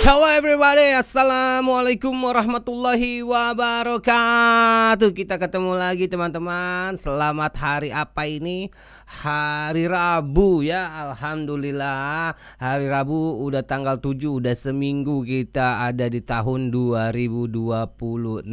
Hello everybody, assalamualaikum warahmatullahi wabarakatuh. Kita ketemu lagi teman-teman. Selamat hari apa ini? Hari Rabu ya, alhamdulillah. Hari Rabu udah tanggal 7, udah seminggu kita ada di tahun 2026.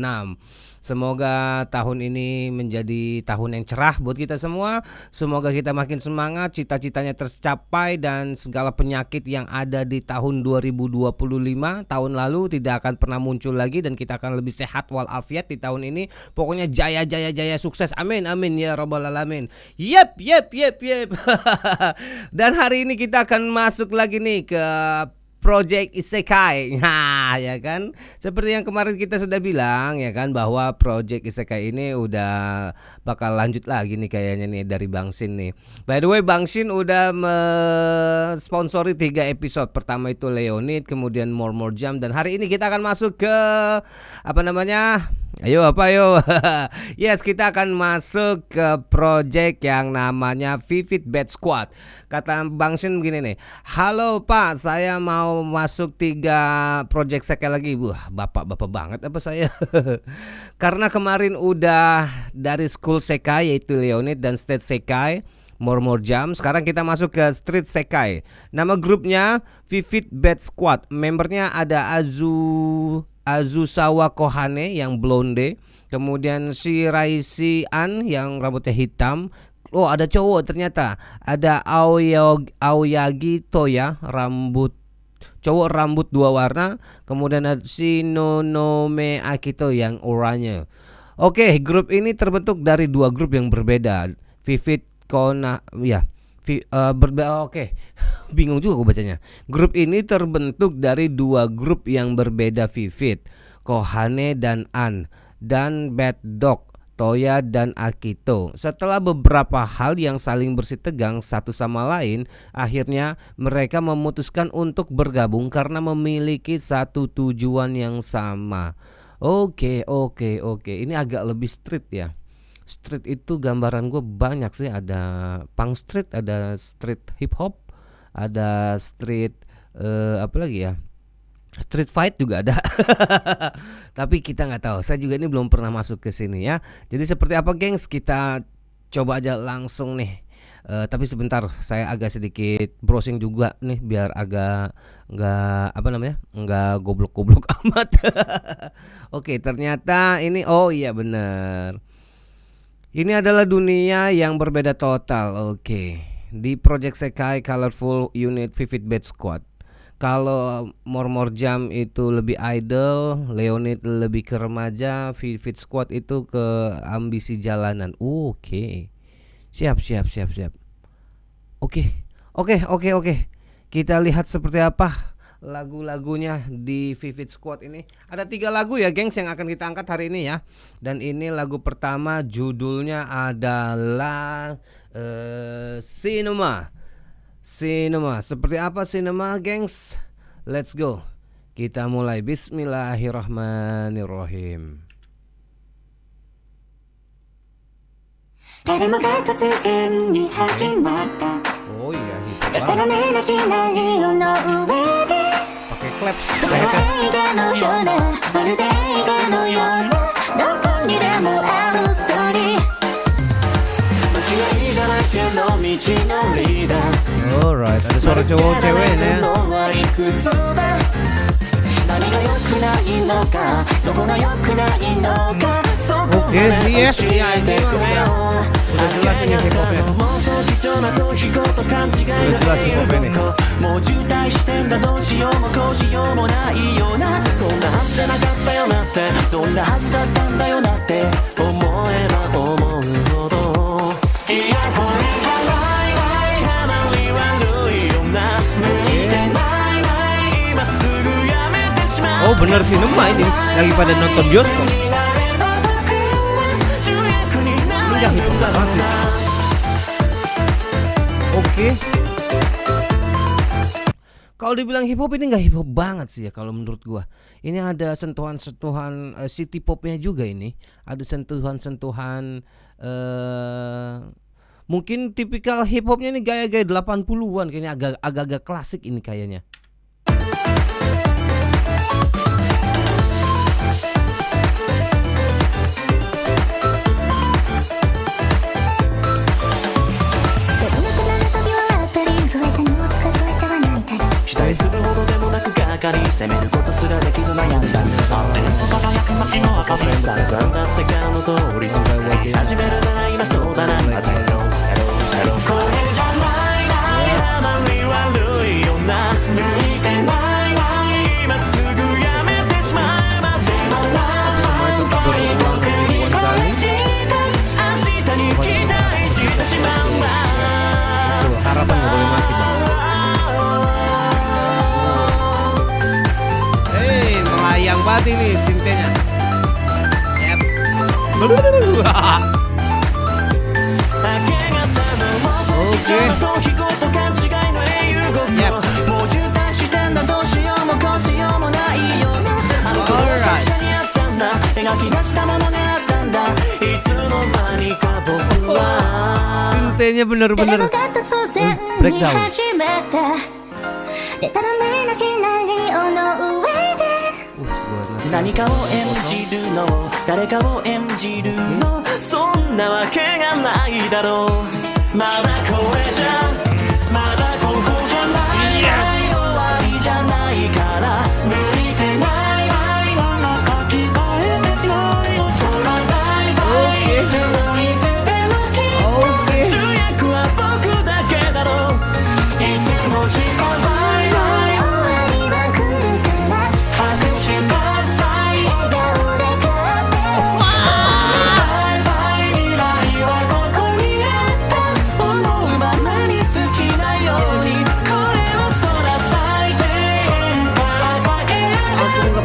Semoga tahun ini menjadi tahun yang cerah buat kita semua. Semoga kita makin semangat, cita-citanya tercapai, dan segala penyakit yang ada di tahun 2025 tahun lalu tidak akan pernah muncul lagi, dan kita akan lebih sehat walafiat di tahun ini. Pokoknya jaya jaya jaya, sukses, amin amin ya rabbal alamin. Yep. Dan hari ini kita akan masuk lagi nih ke Project Isekai. Nah, ya kan? Seperti yang kemarin kita sudah bilang ya kan, bahwa Project Isekai ini udah bakal lanjut lagi nih kayaknya nih dari Bang Sin nih. By the way, Bang Sin udah sponsori 3 episode. Pertama itu Leonid, kemudian More Jam, dan hari ini kita akan masuk ke apa namanya? Ayo. Yes, kita akan masuk ke project yang namanya Vivid Bad Squad. Kata Bang Sin begini nih, halo Pak, saya mau masuk 3 project sekali lagi. Wah, bapak banget apa saya. Karena kemarin udah dari School Sekai, yaitu Leonid, dan State Sekai, More Jam. Sekarang kita masuk ke Street Sekai. Nama grupnya Vivid Bad Squad. Membernya ada Azusawa Kohane yang blonde, kemudian si Raisi An yang rambutnya hitam. Oh, ada cowok ternyata. Ada Aoyagi Toya, cowok rambut 2 warna. Kemudian ada si Nonome Akito yang oranye. Oke, grup ini terbentuk dari 2 grup yang berbeda. Vivid Kona ya. Oke. Bingung juga aku bacanya. Grup ini terbentuk dari 2 grup yang berbeda, Vivid Kohane dan An, dan Bad Dog Toya dan Akito. Setelah beberapa hal yang saling bersitegang satu sama lain, akhirnya mereka memutuskan untuk bergabung karena memiliki satu tujuan yang sama. Oke. Ini agak lebih street ya. Street itu gambaran gue banyak sih. Ada punk street, ada street hip hop, ada street apa lagi ya, street fight juga ada. Tapi kita nggak tahu, saya juga ini belum pernah masuk ke sini ya. Jadi seperti apa gengs, kita coba aja langsung nih. Tapi sebentar, saya agak sedikit browsing juga nih biar agak nggak goblok amat. Oke, ternyata ini, oh iya bener, ini adalah dunia yang berbeda total. Oke. Di Project Sekai Colorful Unit Vivid Bad Squad, kalau More Jam itu lebih idol, Leonid lebih ke remaja, Vivid Squad itu ke ambisi jalanan. Oke. Siap. Oke. Kita lihat seperti apa lagu-lagunya di Vivid Squad ini. Ada 3 lagu ya gengs yang akan kita angkat hari ini ya. Dan ini lagu pertama, judulnya adalah Cinema. Seperti apa Cinema gengs? Let's go. Kita mulai. Bismillahirrahmanirrahim. Oh iya, hip hop pakai clap. Alright, ada suara cowok ceweknya. Oke, yes, iya ini udah jelas ini hip hopnya. Udah jelas hip hop ini. Oh bener, Cinema ini lagi pada nonton bioskop. Ini gak hip hop banget sih. Oke. Kalau dibilang hip hop, ini gak hip hop banget sih ya kalau menurut gua. Ini ada sentuhan-sentuhan city popnya juga ini. Ada sentuhan-sentuhan mungkin tipikal hip hopnya ini gaya-gaya 80-an kayaknya, agak-agak klasik ini kayaknya. かり攻めることすらできず悩んだ街の輝く街の赤身散々だってからの通り過ぎ始めるなら今そうだなまたやろうこれじゃないあまり悪いよな向いてない今すぐやめてしまえばでも何回も繰り返して明日に期待してしまうわ Harapan gak boleh mati bang. Melayang banget ini sintenya. Yep. Oke. Yep. Alright. Sintenya bener-bener breakdown. 何かを演じるの誰かを演じるのそんなわけがないだろうまだこれじゃまだここじゃない終わりじゃないから向いてない愛の中聞こえてしまうよほらバイバイすごいすべの気主役は僕だけだろういつも引かない終わりは来るから拍手が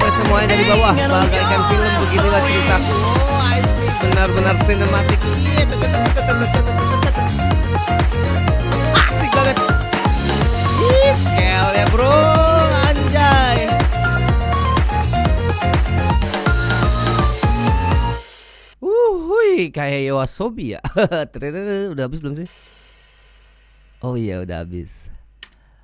semuanya dari bawah bagaikan film beginilah ceritaku. Benar-benar sinematik. Asik banget. Scale ya bro, anjay. Hui, kayak Yoasobi ya. Udah habis belum sih? Oh iya udah habis.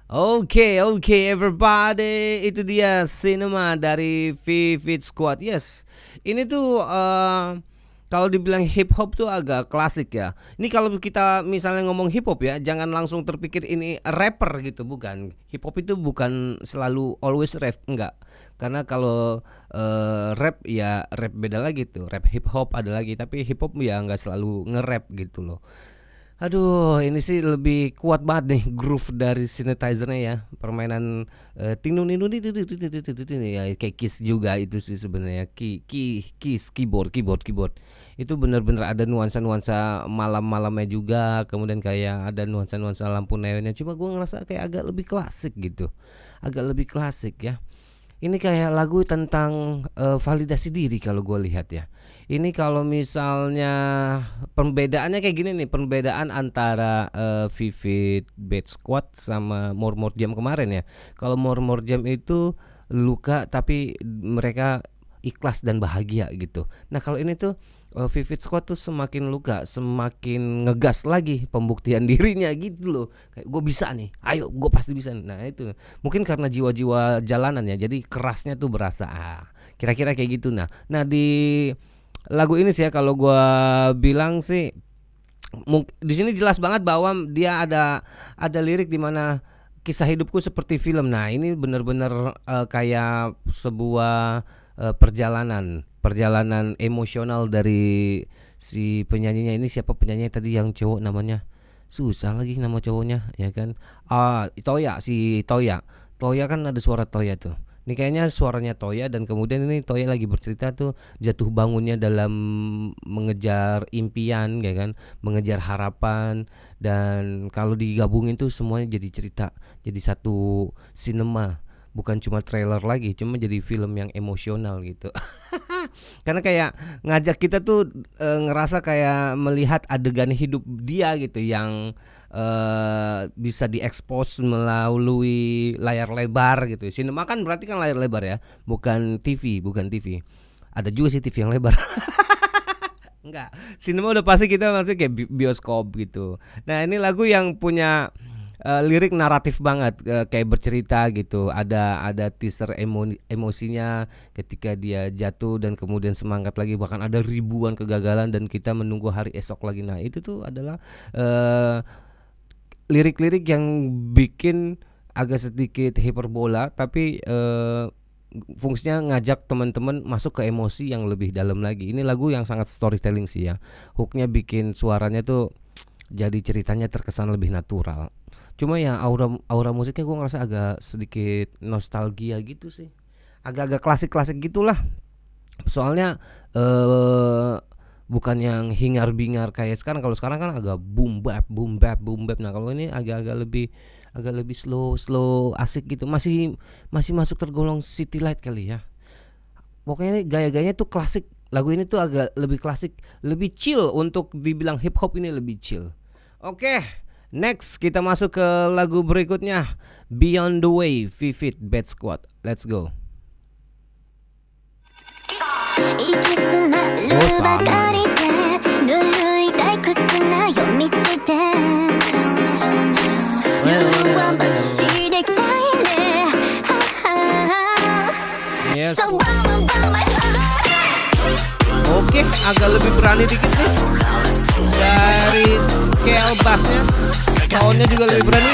Oke, everybody, itu dia Cinema dari Vivid Squad. Yes, ini tuh kalau dibilang hip hop tuh agak klasik ya. Ini kalau kita misalnya ngomong hip hop ya, jangan langsung terpikir ini rapper gitu, bukan. Hip hop itu bukan selalu always rap, enggak. Karena kalau rap ya rap beda lagi tuh. Rap hip hop ada lagi, tapi hip hop ya nggak selalu nge-rap gitu loh. Aduh, ini sih lebih kuat banget nih groove dari synthesizer-nya ya. Permainan tinun ya kayak keys juga itu sih sebenarnya. Keys, keyboard. Itu benar-benar ada nuansa-nuansa malam-malamnya juga. Kemudian kayak ada nuansa-nuansa lampu neonnya. Cuma gue ngerasa kayak agak lebih klasik gitu. Agak lebih klasik ya. Ini kayak lagu tentang validasi diri kalau gue lihat ya. Ini kalau misalnya perbedaannya kayak gini nih, perbedaan antara Vivid Bad Squad sama More Jam kemarin ya. Kalau More Jam itu luka tapi mereka ikhlas dan bahagia gitu. Nah kalau ini tuh Vivid Squad tuh semakin luka, semakin ngegas lagi pembuktian dirinya gitu loh. Kayak gue bisa nih, ayo gue pasti bisa. Nah itu mungkin karena jiwa-jiwa jalanan ya, jadi kerasnya tuh berasa. Kira-kira kayak gitu. Nah di lagu ini sih ya kalau gue bilang sih di sini jelas banget bahwa dia ada lirik di mana kisah hidupku seperti film. Nah ini benar-benar kayak sebuah perjalanan emosional dari si penyanyinya. Ini siapa penyanyi tadi yang cowok namanya? Susah lagi nama cowoknya ya kan. Toya kan ada suara Toya tuh. Ini kayaknya suaranya Toya dan kemudian ini Toya lagi bercerita tuh jatuh bangunnya dalam mengejar impian ya kan, mengejar harapan, dan kalau digabungin tuh semuanya jadi cerita, jadi satu sinema, bukan cuma trailer lagi, cuma jadi film yang emosional gitu. Karena kayak ngajak kita tuh ngerasa kayak melihat adegan hidup dia gitu yang bisa diekspos melalui layar lebar gitu. Sinema kan berarti kan layar lebar ya, bukan TV. Ada juga sih TV yang lebar. Enggak, sinema udah pasti kita masih kayak bioskop gitu. Nah ini lagu yang punya lirik naratif banget, kayak bercerita gitu. Ada teaser emosinya ketika dia jatuh dan kemudian semangat lagi, bahkan ada ribuan kegagalan dan kita menunggu hari esok lagi. Nah itu tuh adalah lirik-lirik yang bikin agak sedikit hiperbola, tapi fungsinya ngajak teman-teman masuk ke emosi yang lebih dalam lagi. Ini lagu yang sangat storytelling sih ya. Hooknya bikin suaranya tuh jadi ceritanya terkesan lebih natural. Cuma ya aura musiknya gue ngerasa agak sedikit nostalgia gitu sih. Agak-agak klasik-klasik gitulah. Soalnya bukan yang hingar-bingar kayak sekarang. Kalau sekarang kan agak boom bap, boom bap, boom bap. Nah, kalau ini agak lebih slow asik gitu. Masih masuk tergolong city light kali ya. Pokoknya ini gaya-gayanya tuh klasik. Lagu ini tuh agak lebih klasik, lebih chill. Untuk dibilang hip hop ini lebih chill. Oke, next kita masuk ke lagu berikutnya, Beyond the Way, Vivid Bad Squad. Let's go. Oh, sama. Yes. Oke, agak lebih berani dikit nih. Dari scale bassnya, soundnya juga lebih berani.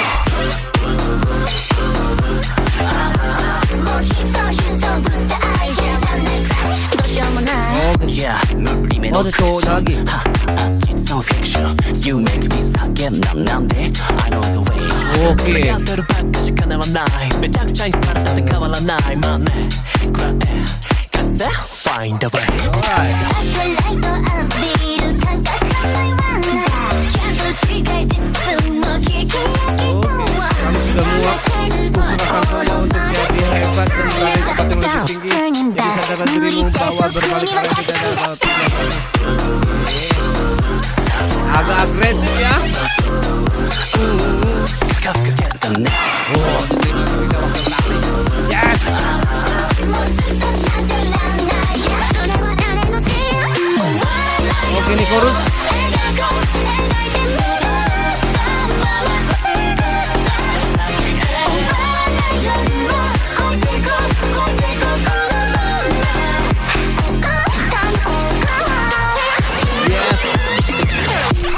Oh, ada cowoknya lagi. Oke. Find a way. Alright. Kamu sudah muak usahakan saya untuk jadi hebat dan berada di tempat yang lebih tinggi. Jadi sadarlah dirimu bahwa berbalik arah tidak ada tujuan. Agak agresif ya. Oh, yes. Oke, ini chorus.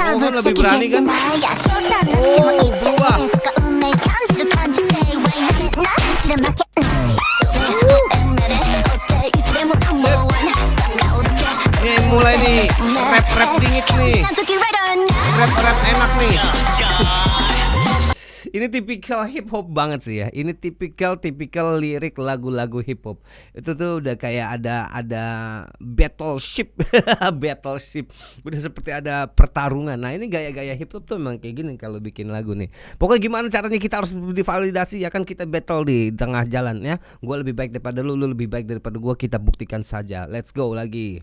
Oh, kan lebih berani kan? Oh, berubah. Ini mulai nih, rap dingin nih. Rap enak nih. Ini tipikal hip hop banget sih ya. Ini tipikal lirik lagu-lagu hip hop. Itu tuh udah kayak ada battleship, battleship. Udah seperti ada pertarungan. Nah, ini gaya-gaya hip hop tuh memang kayak gini kalau bikin lagu nih. Pokoknya gimana caranya kita harus divalidasi ya kan, kita battle di tengah jalan ya. Gua lebih baik daripada lu lebih baik daripada gua, kita buktikan saja. Let's go lagi.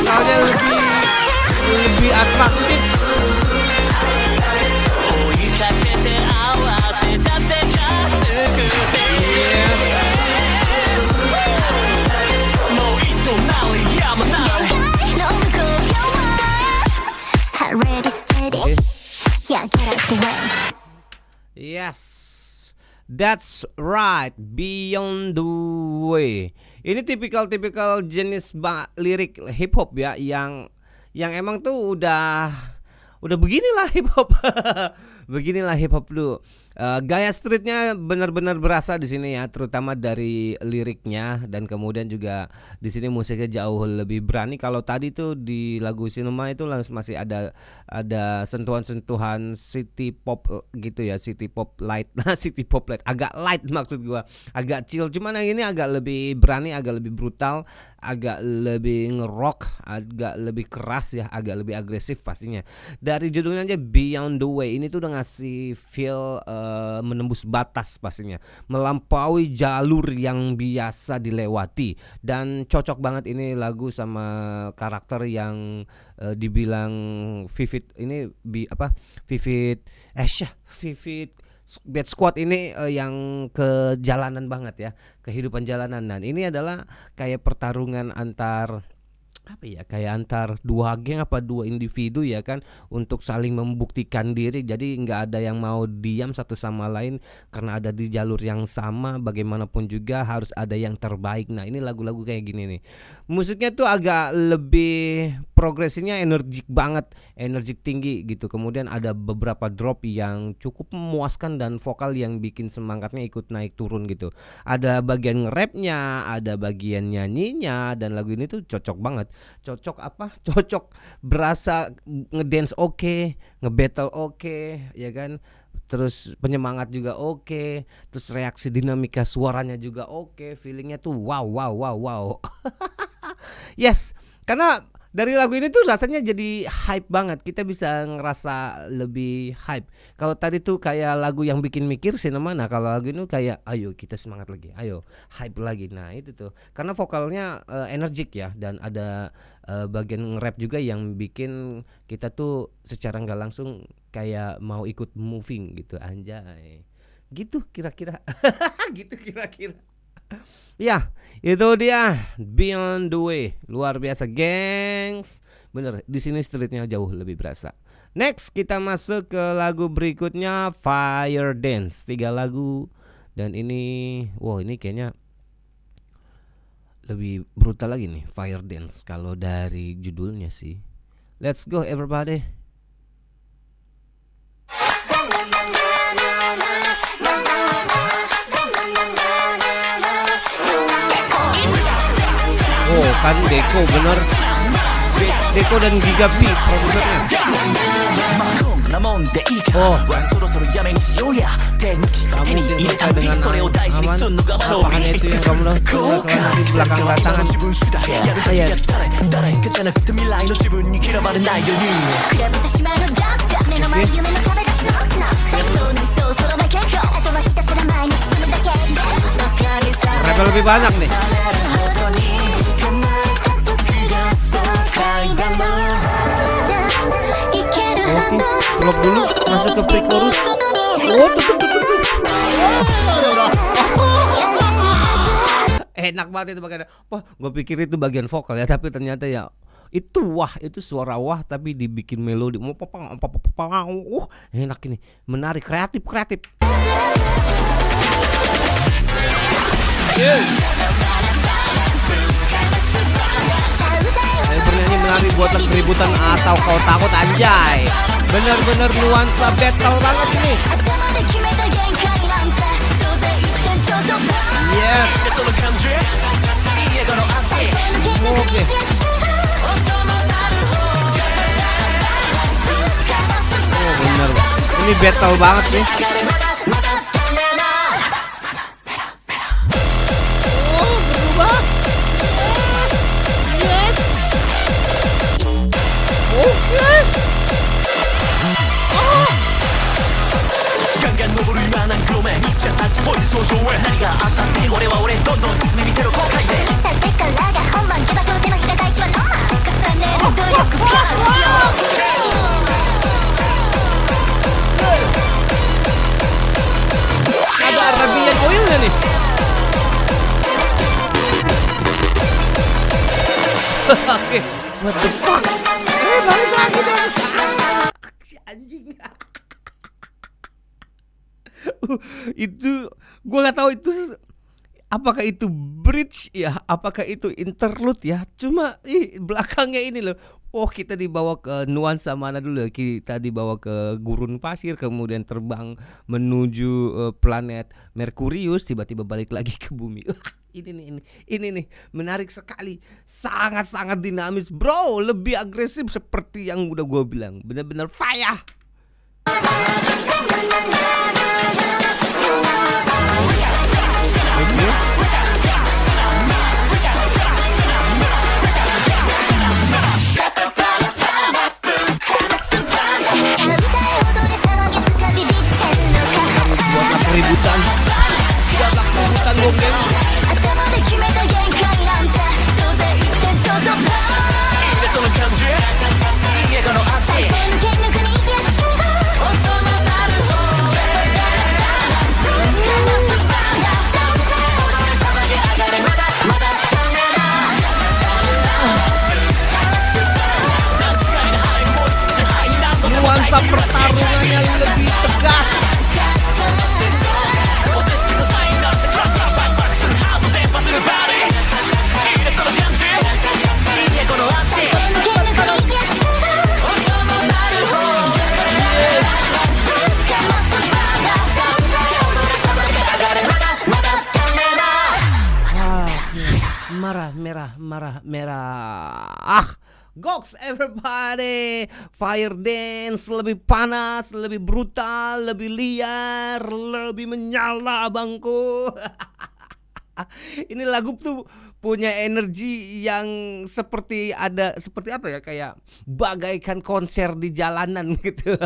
Vokalnya lebih atraktif. Yes, that's right, Beyond the Way. Ini tipikal jenis lirik hip hop ya, yang emang tuh udah beginilah hip hop. Beginilah hip hop dulu. Gaya streetnya benar-benar berasa di sini ya, terutama dari liriknya, dan kemudian juga di sini musiknya jauh lebih berani. Kalau tadi tuh di lagu Cinema itu masih ada sentuhan-sentuhan city pop gitu ya, city pop light. City pop light, agak light maksud gua, agak chill. Cuman yang ini agak lebih berani, agak lebih brutal, agak lebih ngerock, agak lebih keras ya, agak lebih agresif pastinya. Dari judulnya aja Beyond the Way, ini tuh udah ngasih feel menembus batas pastinya, melampaui jalur yang biasa dilewati, dan cocok banget ini lagu sama karakter yang dibilang Vivid ini Vivid Bad Squad ini yang ke jalanan banget ya, kehidupan jalanan. Dan ini adalah kayak pertarungan antar kayak antar dua geng apa dua individu ya kan, untuk saling membuktikan diri. Jadi nggak ada yang mau diam satu sama lain karena ada di jalur yang sama. Bagaimanapun juga harus ada yang terbaik. Nah ini lagu-lagu kayak gini nih, musiknya tuh agak lebih progresinya energik banget, energik tinggi gitu. Kemudian ada beberapa drop yang cukup memuaskan dan vokal yang bikin semangatnya ikut naik turun gitu. Ada bagian rapnya, ada bagian nyanyinya, dan lagu ini tuh cocok banget. Cocok berasa ngedance oke, ngebattle oke, ya kan. Terus penyemangat juga oke, terus reaksi dinamika suaranya juga oke, feelingnya tuh wow. Yes, karena dari lagu ini tuh rasanya jadi hype banget. Kita bisa ngerasa lebih hype. Kalau tadi tuh kayak lagu yang bikin mikir sinema, nah kalau lagu ini kayak ayo kita semangat lagi, ayo hype lagi. Nah itu tuh karena vokalnya energik ya, dan ada bagian rap juga yang bikin kita tuh secara nggak langsung kayak mau ikut moving gitu, anjay. Gitu kira-kira. Gitu kira-kira. Ya, itu dia Beyond the Way. Luar biasa, gengs. Bener, di sini streetnya jauh lebih berasa. Next, kita masuk ke lagu berikutnya, Fire Dance. 3 lagu. Dan ini, wow, ini kayaknya lebih brutal lagi nih, Fire Dance, kalau dari judulnya sih. Let's go everybody. Oh kan Deko bener, Deko dan Giga Beat produsernya. Oh, kamu mungkin selesai dengan aman. Apakahnya itu yang kamu lakukan nanti belakang ratangan? Yes. Rapper lebih banyak nih. Oke, blok dulu, masuk ke pre-chorus. Enak banget itu bagian. Wah, gue pikir itu bagian vokal ya, tapi ternyata ya itu itu suara wah tapi dibikin melodi. Enak ini, menarik, kreatif. Bernyanyi menari buatan keributan atau kau takut, anjay. Bener-bener nuansa battle banget ini. Yes. Oke. Oh bener, ini battle banget nih. Ada Arabian oilnya nih. Oke, what the fuck? Balik lagi dong. Si anjing. Itu gue nggak tahu itu apakah itu bridge ya, apakah itu interlude ya. Cuma belakangnya ini loh. Oh, kita dibawa ke nuansa mana dulu? Kita dibawa ke gurun pasir, kemudian terbang menuju planet Merkurius, tiba-tiba balik lagi ke bumi. Ini nih menarik sekali, sangat dinamis, bro, lebih agresif seperti yang udah gue bilang, benar-benar fire. お手すきのサイン出してクラックラックバックバックするハート伝播するバディいいねその感じいいねこのアンチ音の鳴る方まだダメだ Marah merah. Goks everybody. Fire dance lebih panas, lebih brutal, lebih liar, lebih menyala abangku. Ini lagu tuh punya energi yang seperti apa ya, kayak bagaikan konser di jalanan gitu.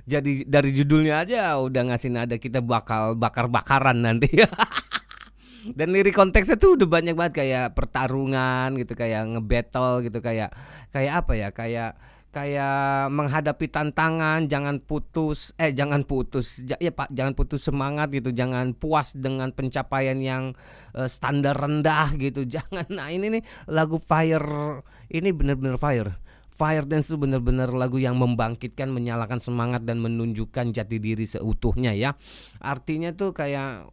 Jadi dari judulnya aja udah ngasih nada kita bakal bakar-bakaran nanti. Dan lirik konteksnya tuh udah banyak banget, kayak pertarungan gitu, kayak nge-battle gitu, kayak apa ya, kayak menghadapi tantangan, jangan putus jangan putus semangat gitu, jangan puas dengan pencapaian yang standar rendah gitu, jangan. Nah ini nih lagu Fire ini bener-bener Fire Dance itu bener-bener lagu yang membangkitkan, menyalakan semangat dan menunjukkan jati diri seutuhnya ya. Artinya tuh kayak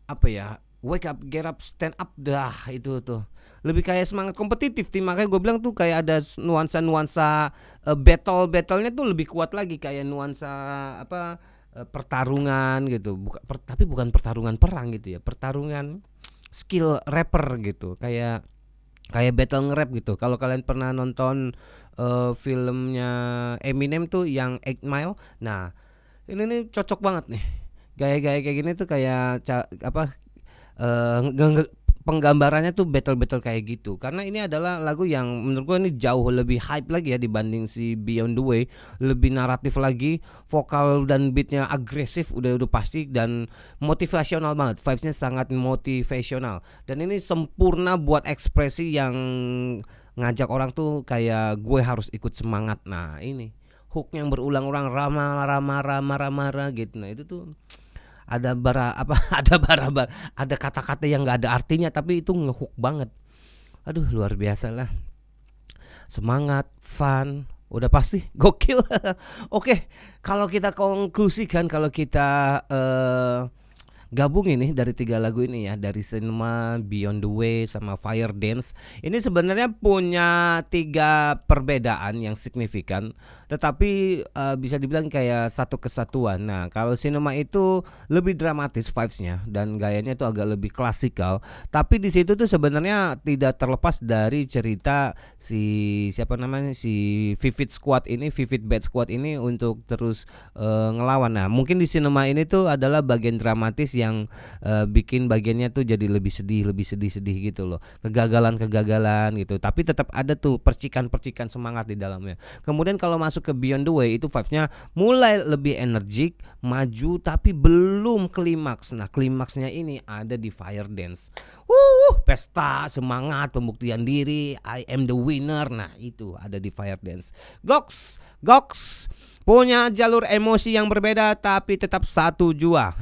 apa ya, wake up, get up, stand up, dah itu tuh lebih kayak semangat kompetitif tim. Makanya gue bilang tuh kayak ada nuansa battlenya tuh lebih kuat lagi, kayak nuansa pertarungan gitu, tapi bukan pertarungan perang gitu ya, pertarungan skill rapper gitu, kayak battle nge-rap gitu. Kalau kalian pernah nonton filmnya Eminem tuh yang 8 Mile, nah ini nih cocok banget nih, gaya-gaya kayak gini tuh kayak penggambarannya tuh battle kayak gitu. Karena ini adalah lagu yang menurut gue ini jauh lebih hype lagi ya dibanding si Beyond the Way, lebih naratif lagi, vokal dan beatnya agresif udah pasti, dan motivasional banget, vibesnya sangat motivasional, dan ini sempurna buat ekspresi yang ngajak orang tuh kayak gue harus ikut semangat. Nah ini hook yang berulang-ulang, rama gitu. Nah itu tuh ada kata-kata yang nggak ada artinya tapi itu ngehook banget. Aduh luar biasa lah, semangat, fun, udah pasti gokil. Oke, kalau kita konklusikan, kalau kita gabung ini dari 3 lagu ini ya, dari Cinema, Beyond the Way, sama Fire Dance, ini sebenarnya punya 3 perbedaan yang signifikan, tetapi bisa dibilang kayak satu kesatuan. Nah kalau Cinema itu lebih dramatis vibesnya dan gayanya itu agak lebih klasikal, tapi di situ tuh sebenarnya tidak terlepas dari cerita si Vivid Bad Squad ini untuk terus ngelawan. Nah mungkin di Cinema ini tuh adalah bagian dramatis yang bikin bagiannya tuh jadi lebih sedih gitu loh, kegagalan gitu, tapi tetap ada tuh percikan semangat di dalamnya. Kemudian kalau masuk ke Beyond the Way itu vibesnya mulai lebih energik, maju, tapi belum klimaks. Nah klimaksnya ini ada di Fire Dance. Pesta, semangat, pembuktian diri, I am the winner. Nah itu ada di Fire Dance. Goks punya jalur emosi yang berbeda tapi tetap satu jua.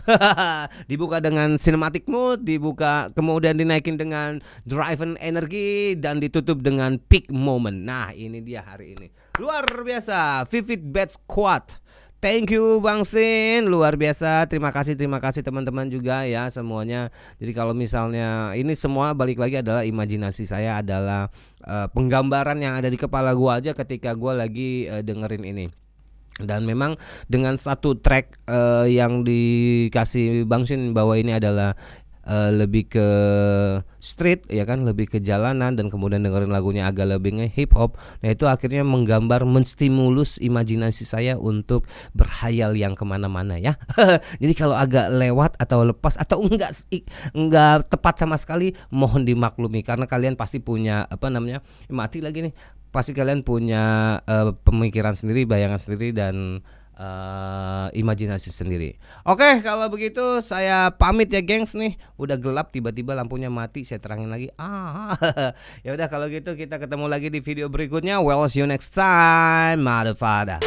Dibuka dengan cinematic mood, dibuka kemudian dinaikin dengan drive and energy, dan ditutup dengan peak moment. Nah ini dia hari ini, luar biasa, Vivid Bad Squad. Thank you Bang Sin, luar biasa. Terima kasih teman-teman juga ya semuanya. Jadi kalau misalnya ini semua balik lagi adalah imajinasi saya, adalah penggambaran yang ada di kepala gua aja ketika gua lagi dengerin ini. Dan memang dengan satu track yang dikasih Bang Sin bahwa ini adalah lebih ke street ya kan, lebih ke jalanan, dan kemudian dengerin lagunya agak lebih hip hop. Nah itu akhirnya menggambar, menstimulus imajinasi saya untuk berhayal yang kemana-mana ya. Jadi kalau agak lewat atau lepas atau enggak tepat sama sekali, mohon dimaklumi karena kalian pasti punya mati lagi nih, pasti kalian punya pemikiran sendiri, bayangan sendiri, dan imajinasi sendiri. Oke, kalau begitu saya pamit ya gengs nih. Udah gelap tiba-tiba lampunya mati, saya terangin lagi. Ya udah kalau gitu kita ketemu lagi di video berikutnya. Well, see you next time, motherfucker.